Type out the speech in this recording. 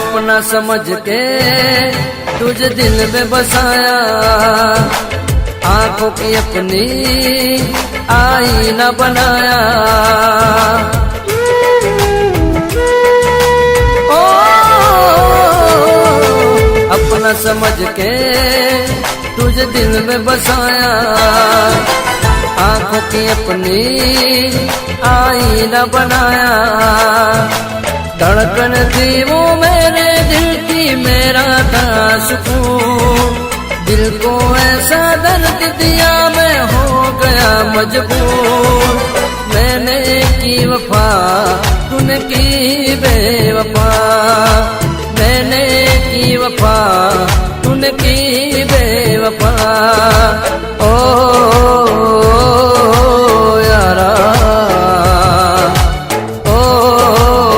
अपना समझ के तुझे दिल में बसाया, आंखों की अपनी आईना बनाया। ओ अपना समझ के तुझे दिल में बसाया, आंखों की अपनी आईना बनाया। धड़कन थी वो मेरे दिल की, मेरा था सुकून। दिल को ऐसा दर्द दिया, मैं हो गया मजबूर। मैंने की वफा, तूने की बेवफा।